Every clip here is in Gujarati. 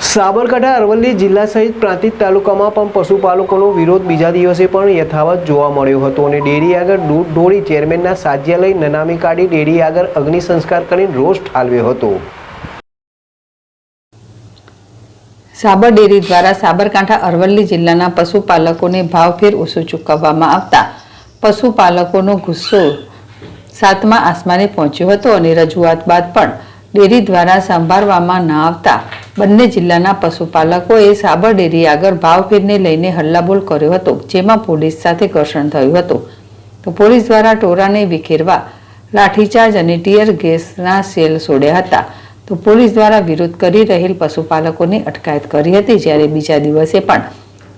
સાબરકાંઠા અરવલ્લી જિલ્લા સહિત પ્રાંતિજ તાલુકામાં પણ પશુપાલકોનો વિરોધ બીજા દિવસે પણ યથાવત જોવા મળ્યો હતો અને ડેરી આગળ દૂધ ઢોળી ચેરમેનના સાજ્યા લઈ નનામી કાઢી ડેરી આગળ અગ્નિ સંસ્કાર કરીને રોષ ઠાલવ્યો હતો। સાબર ડેરી દ્વારા સાબરકાંઠા અરવલ્લી જિલ્લાના પશુપાલકોને ભાવફેર ઓછું ચૂકવવામાં આવતા પશુપાલકોનો ગુસ્સો સાતમા આસમાને પહોંચ્યો હતો અને રજૂઆત બાદ પણ ડેરી દ્વારા સંભાળવામાં ન આવતા બંને જિલ્લાના પશુપાલકોએ સાબર ડેરી આગળ ભાવફેરને લઈને હલ્લાબોલ કર્યો હતો, જેમાં પોલીસ સાથે ઘર્ષણ થયું હતું। તો પોલીસ દ્વારા ટોળાને વિખેરવા લાઠીચાર્જ અને ટીયર ગેસના સેલ છોડ્યા હતા। તો પોલીસ દ્વારા વિરોધ કરી રહેલ પશુપાલકોની અટકાયત કરી હતી। જ્યારે બીજા દિવસે પણ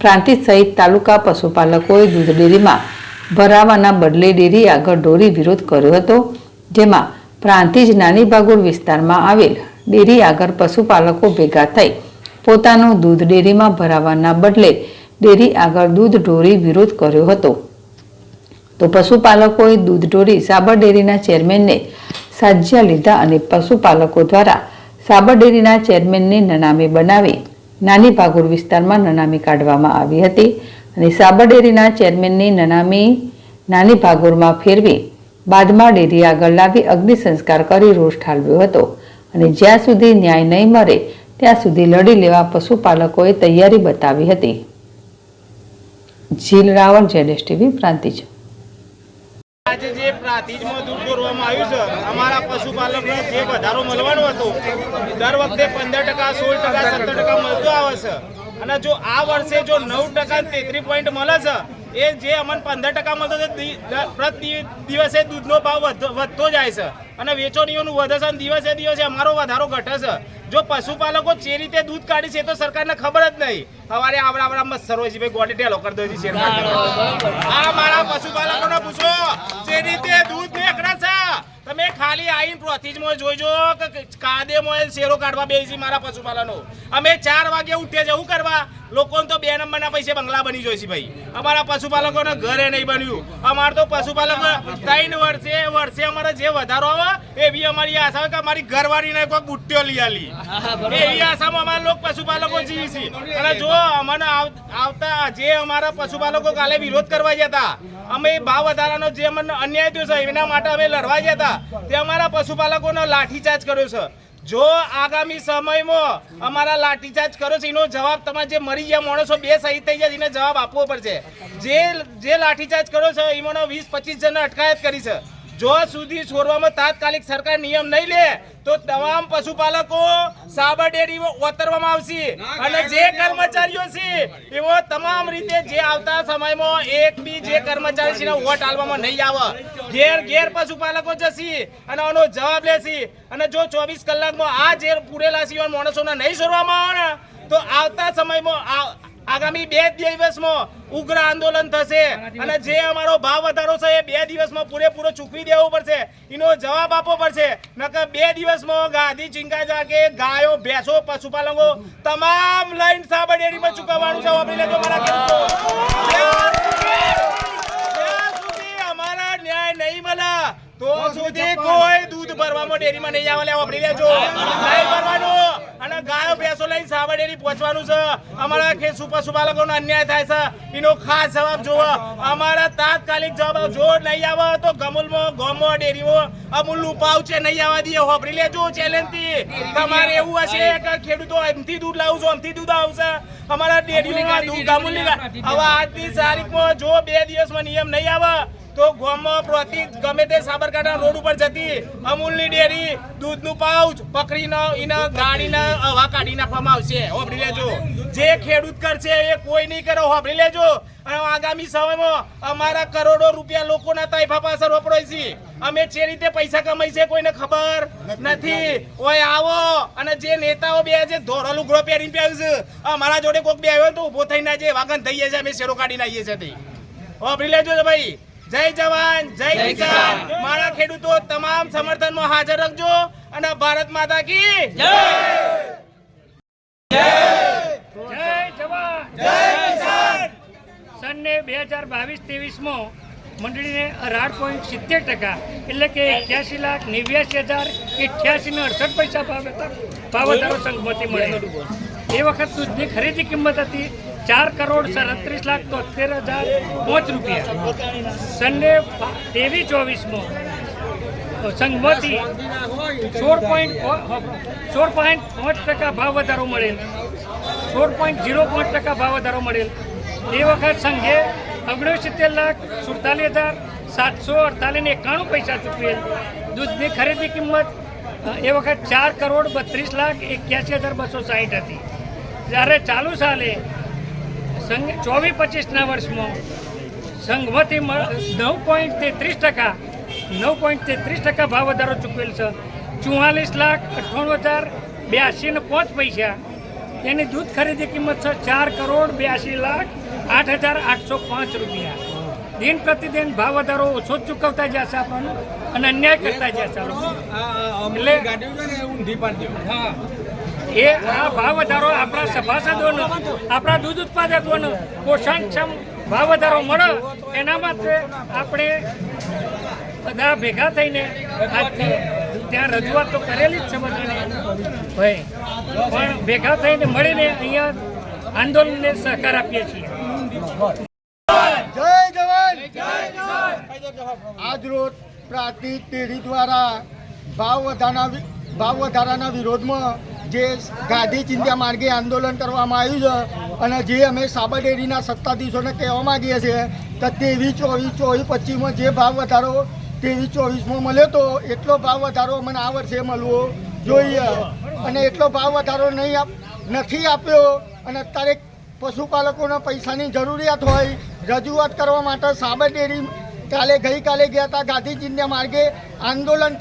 પ્રાંતિજ સહિત તાલુકા પશુપાલકોએ દૂધ ડેરીમાં ભરાવાના બદલે ડેરી આગળ ઢોરી વિરોધ કર્યો હતો, જેમાં પ્રાંતિજ નાની ભાગોળ વિસ્તારમાં આવેલ ડેરી આગળ પશુપાલકો ભેગા થઈ પોતાનું દૂધ ડેરીમાં ભરાવાના બદલે ડેરી આગળ દૂધ ઢોરી વિરોધ કર્યો હતો। તો પશુપાલકોએ દૂધ ઢોરી સાબર ડેરીના ચેરમેનને સાજ્યા લીધા અને પશુપાલકો દ્વારા સાબર ડેરીના ચેરમેનને નનામી બનાવી નાની ભાગોળ વિસ્તારમાં નનામી કાઢવામાં આવી હતી અને સાબર ડેરીના ચેરમેનની નનામી નાની ભાગોળમાં ફેરવી બાદમાં ડેરી આગળ લાવી અગ્નિ સંસ્કાર કરી રોષ ઠાલવ્યો હતો અને જ્યાં સુધી ન્યાય નહીં મળે ત્યાં સુધી લડી લેવા પશુપાલકોએ તૈયારી બતાવી હતી। જીલ રાવળ, ZSTV, પ્રાંતિજ। આજે જે પ્રાંતિજમાં દૂધ દોરવામાં આવ્યું છે, અમારા પશુપાલકને જે વધારો મળવાનો હતો દર વખતે 15%, 16%, 17% મળતો આવે છે અને જો આ વર્ષે જો 9% 33 પોઈન્ટ મળે છે, એ જે અમને 15% મળતો પ્રતિ દિવસે દૂધનો ભાવ વધતો જાય છે અને વેચોણીઓનું વધે છે અને દિવસે દિવસે અમારો વધારો ઘટે છે। જો પશુપાલકો જે રીતે દૂધ કાઢી છે તો સરકારને ખબર જ નહીં। સવારે આવડા મસ્સરો છે ભાઈ ગોડી ટેલો કરી દો છે આ મારા પશુપાલકોને પૂછો જે રીતે દૂધ નીકળે છે। તમે ખાલી આવીને પ્રોથીજમાં જોઈજો કે કાદેમાં શેરો કાઢવા બેસી મારા પશુપાલનો અમે 4 વાગે ઉઠીએ જવું કરવા, લોકોને તો 2 નંબરના પૈસે બંગલા બની જોઈશે ભાઈ। અમારા પશુપાલકોને ઘરે નહીં બન્યું। અમારે તો પશુપાલકો 3 વર્ષે અમારે જે વધારો આવે એવી અમારી આશા હોય કે અમારી ઘરવાળીને કોઈ બુટ્ટીઓ લઈ આલી, એવી આશામાં અમારા લોકો પશુપાલકો જીવી છે। અને જો અમને આવતા જે અમારા પશુપાલકો કાલે વિરોધ કરવા ગયા હતા, અમે ભાવ વધારાનો જે અમને અન્યાય થયો છે એના માટે અમે લડવા ગયા હતા, તે અમારા પશુપાલકોનો લાઠીચાર્જ કર્યો છે। જો આગામી સમયમાં અમારા લાઠીચાર્જ કર્યો છે એનો જવાબ તમારે જે મરી ગયા માણસો 2 શહીદ થઈ ગયા એને જવાબ આપવો પડશે। જે લાઠીચાર્જ કર્યો છે એમાં 20-25 જણને અટકાયત કરી છે। જો સુધી છોડવામાં તાત્કાલિક સરકાર નિયમ નહીં લે તો તમામ પશુપાલકો સાબર ડેરીમાં ઉતરવામાં આવશે અને જે કર્મચારીઓ છે એવો તમામ રીતે જે આવતા સમયમાં એક બી જે કર્મચારી છે વોટ આલવામાં નહીં આવે, ઘેર પશુપાલકો જશે અને આનો જવાબ લેશે। અને જો 24 કલાકમાં આ જે પૂરેલા છે માણસોને નહીં છોડવામાં આવે ને તો આવતા સમયમાં આગામી 2 દિવસમાં ઉગ્ર આંદોલન થશે અને જે અમારો ભાવ વધારો છે એ 2 દિવસમાં પૂરેપૂરો ચૂકવી દેવો પડશે, એનો જવાબ આપવો પડશે। નકર 2 દિવસમાં ગાદી ચિંકા જાગે ગાયો ભેંસો પશુપાલકો તમામ લાઈન સાબર ડેરીમાં ચૂકવવાનું છે। વાપરી લેજો મારા ખેડૂતો, જ્યાં સુધી અમારા ન્યાય નહીં મળે તો સુધી કોઈ દૂધ ભરવામાં ડેરીમાં નહીં આવે, વાપરી લેજો, નહીં ભરવાનું અને ગાયો ભેંસો લઈને સાબર ડેરી પહોંચવાનું છે। અમારા પશુપાલકોનો અન્યાય થાય છે એનો ખાસ જવાબ જોવો, અમારા તાત્કાલિક જવાબ જો નહીં આવે તો ગમો ડેરીઓ અમૂલનું પાઉચ નહીં આવવા દઈએ, વાપરી લેજો ચેલેન્જથી। તમારે એવું હશે કે ખેડૂતો એમથી દૂધ લાવું છું એમથી દૂધ આવશે, અમારા ડેરીમાં દૂધ ગમૂલની હવે આજની તારીખમાં જો 2 દિવસમાં નિયમ નહીં આવે તો ગામમાં પ્રતિ ગમે તે સાબરકાંઠા રોડ ઉપર જતી અમૂલની ડેરી દૂધનું પાઉચ પકડીને એના ગાડીને હવા કાઢી નાખવામાં આવશે, વાપરી લેજો। જે ખેડૂત કરશે એ કોઈ નહીં કરે, વાપરી લેજો। અને આગામી સમયમાં અમારા કરોડો રૂપિયા લોકોના તાઇફા પાછળ વપરાય છે, અમે જે રીતે પૈસા કમાઈ છે કોઈને ખબર નથી। ઓય આવો અને જે નેતાઓ બે જે ધોળો લુગડો પહેરીને આવ્યું છે અમારા જોડે કોઈક બે આવ્યો તો ઉભો થઈને જે વાગન થઈ જાય છે અમે શેરો કાઢીને આવીએ છીએ, વાપરી લેજો ભાઈ। જય જવાન જય કિસાન, મારા ખેડૂતો તમામ સમર્થનમાં હાજર રાખજો અને ભારત માતા કી જય। જય જવાન જય કિસાન। સનને 2022-23માં મંડળીને 18.70% એટલે કે 81,89,088 ને 68 પૈસા ભાવ વધારો સંઘમાંથી મળે। એ વખત દૂધની ખરીદી કિંમત હતી 4,37,73,005 રૂપિયા. સન્ડે 23-24માં સંઘમાંથી 16.5% ભાવ વધારો મળેલ, 16.05% ભાવ વધારો મળેલ. એ વખત સંઘે 69,47,748.91 પૈસા ચૂકવેલ. દૂધની ખરીદી કિંમત એ વખત 4,32,81,260 હતી. જ્યારે ચાલુ સાલે સંઘ 24-25ના વર્ષમાં સંઘમાંથી 9.33% ભાવ વધારો ચૂકવેલ છે. 44,98,082.05 પૈસા. તેની દૂધ ખરીદી કિંમત છે 4,82,08,805 રૂપિયા. દિન પ્રતિદિન ભાવ વધારો ઓછો જ ચૂકવતા જશે આપણને અને અન્યાય કરતા જશે. એટલે એ આ ભાવ વધારો આપણા સભાસદોનો, આપણા દૂધ ઉત્પાદકોનો પોષણક્ષમ ભાવ વધારો મળે એના માટે આપણે બધા ભેગા થઈને આજથી ત્યાં રજૂઆત તો કરેલી જ છે બધાને ભાઈ, પણ ભેગા થઈને મળીને અહીંયા આંદોલનને સહકાર આપીએ છીએ. જય જવાન આજ રોજ પ્રાંતિજ ડેરી દ્વારા ભાવ વધારાના વિરોધમાં જે ગાંધી ચિંધ્યા માર્ગે આંદોલન કરવામાં આવ્યું છે અને જે અમે સાબર ડેરીના સત્તાધીશોને કહેવા માગીએ છીએ કે 23-24-25માં જે ભાવ વધારો 23-24માં મળ્યો તો એટલો ભાવ વધારો મને આ વર્ષે મળવો જોઈએ અને એટલો ભાવ વધારો નથી આપ્યો અને અત્યારે પશુપાલકોના પૈસાની જરૂરિયાત હોય. રજૂઆત કરવા માટે સાબર ડેરી ગઈકાલે ગયા હતા ગાંધી ચિંધ્યા માર્ગે આંદોલન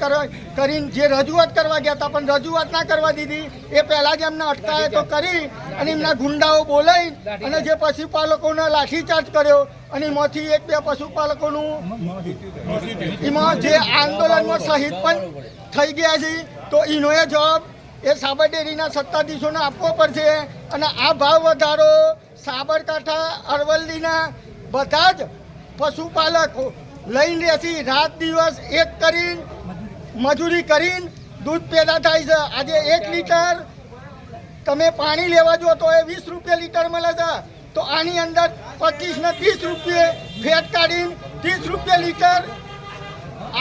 કરીને જે રજૂઆત કરવા ગયા હતા પણ રજૂઆત ના કરવા દીધી. એ પહેલાં જ એમને અટકાયતો કરી અને એમના ગુંડાઓ બોલાવી અને જે પશુપાલકોને લાઠીચાર્જ કર્યો અને એમાંથી 1-2 પશુપાલકોનું એમાં જે આંદોલનમાં શહીદ પણ થઈ ગયા છે. તો એનો એ જવાબ એ સાબર ડેરીના સત્તાધીશોને આપવો પડશે અને આ ભાવ વધારો સાબરકાંઠા અરવલ્લીના બધા જ પશુપાલકો લઈને રહેશે. રાત દિવસ એક કરીને મજૂરી કરીને દૂધ પેદા થાય છે. આજે 1 લીટર તમે પાણી લેવા જો તો એ 20 રૂપિયા લીટર મળે છે. તો આની અંદર 25 ને 30 રૂપિયા ફેટ કાઢીને 30 રૂપિયા લીટર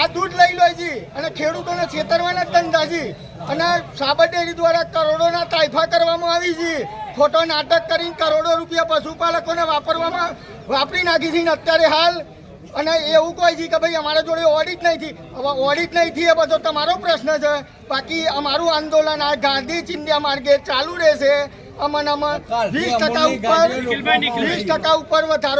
આ દૂધ લઈ લો છે અને ખેડૂતોને છેતરવાના જ ધંધા છે. અને સાબર ડેરી દ્વારા કરોડોના તાઇફા કરવામાં આવી છે. ખોટો નાટક કરીને કરોડો રૂપિયા પશુપાલકોને વાપરી નાખી છે અત્યારે હાલ. અને એવું કહે છે કે ભાઈ અમારા જોડે ઓડિટ નહીં થઈ. હવે ઓડિટ નહીં થઈ એ બધો તમારો પ્રશ્ન છે. બાકી અમારું આંદોલન આ ગાંધી ચિંધ્યા માર્ગે ચાલુ રહેશે. અમને 20% ઉપર વધારો